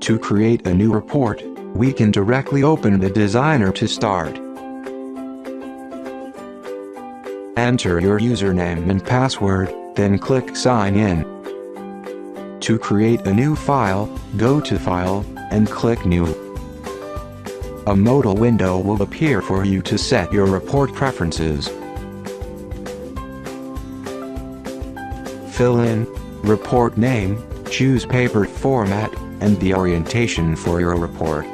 To create a new report, we can directly open the designer to start. Enter your username and password, then click Sign In. To create a new file, go to File, and click New. A modal window will appear for you to set your report preferences. Fill in report name, choose paper format, and the orientation for your report.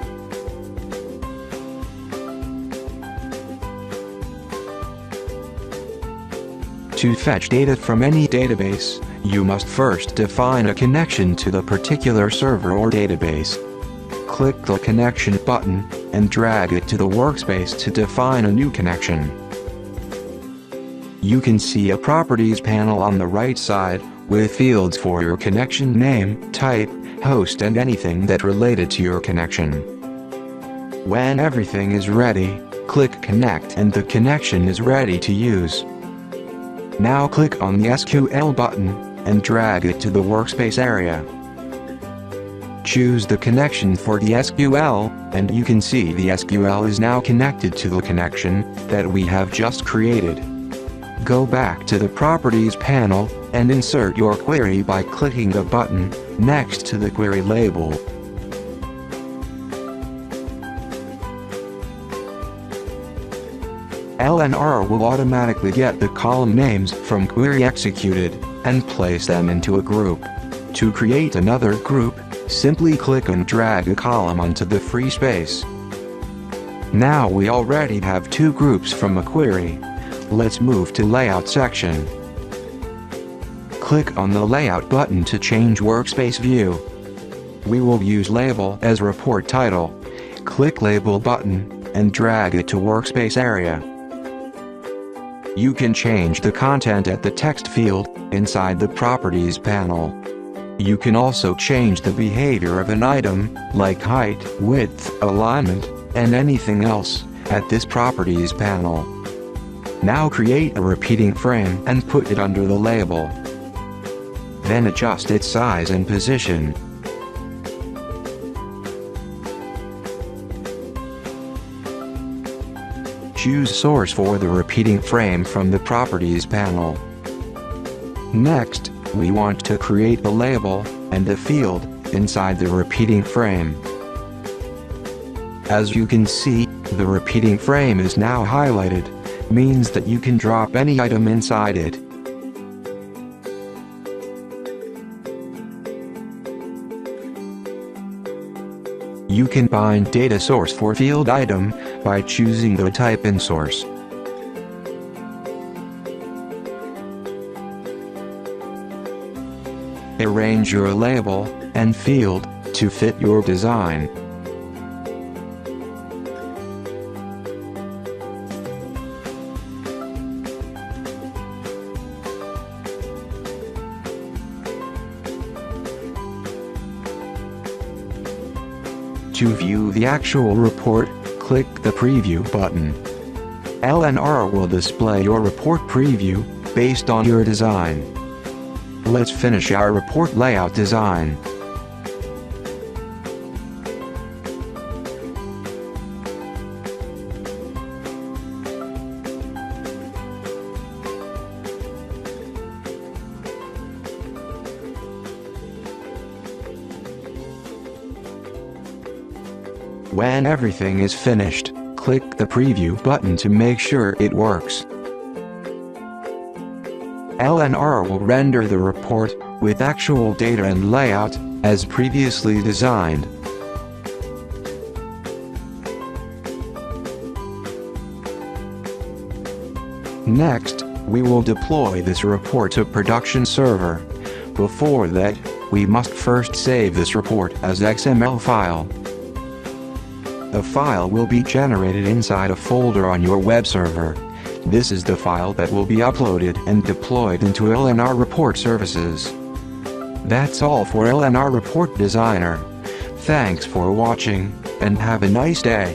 To fetch data from any database, you must first define a connection to the particular server or database. Click the connection button, and drag it to the workspace to define a new connection. You can see a properties panel on the right side, with fields for your connection name, type, host and anything that related to your connection. When everything is ready, click Connect and the connection is ready to use. Now click on the SQL button, and drag it to the workspace area. Choose the connection for the SQL, and you can see the SQL is now connected to the connection that we have just created. Go back to the Properties panel, and insert your query by clicking the button next to the query label. LNR will automatically get the column names from query executed, and place them into a group. To create another group, simply click and drag a column onto the free space. Now we already have two groups from a query. Let's move to Layout section. Click on the Layout button to change workspace view. We will use Label as report title. Click Label button, and drag it to workspace area. You can change the content at the text field inside the Properties panel. You can also change the behavior of an item, like height, width, alignment, and anything else, at this Properties panel. Now create a repeating frame and put it under the label. Then adjust its size and position. Choose source for the repeating frame from the Properties panel. Next, we want to create a label and a field inside the repeating frame. As you can see, the repeating frame is now highlighted, means that you can drop any item inside it. You can bind data source for field item by choosing the type in source. Arrange your label and field to fit your design. To view the actual report, click the Preview button. LNR will display your report preview based on your design. Let's finish our report layout design. When everything is finished, click the Preview button to make sure it works. LNR will render the report with actual data and layout as previously designed. Next, we will deploy this report to production server. Before that, we must first save this report as XML file. A file will be generated inside a folder on your web server. This is the file that will be uploaded and deployed into LNR Report Services. That's all for LNR Report Designer. Thanks for watching, and have a nice day.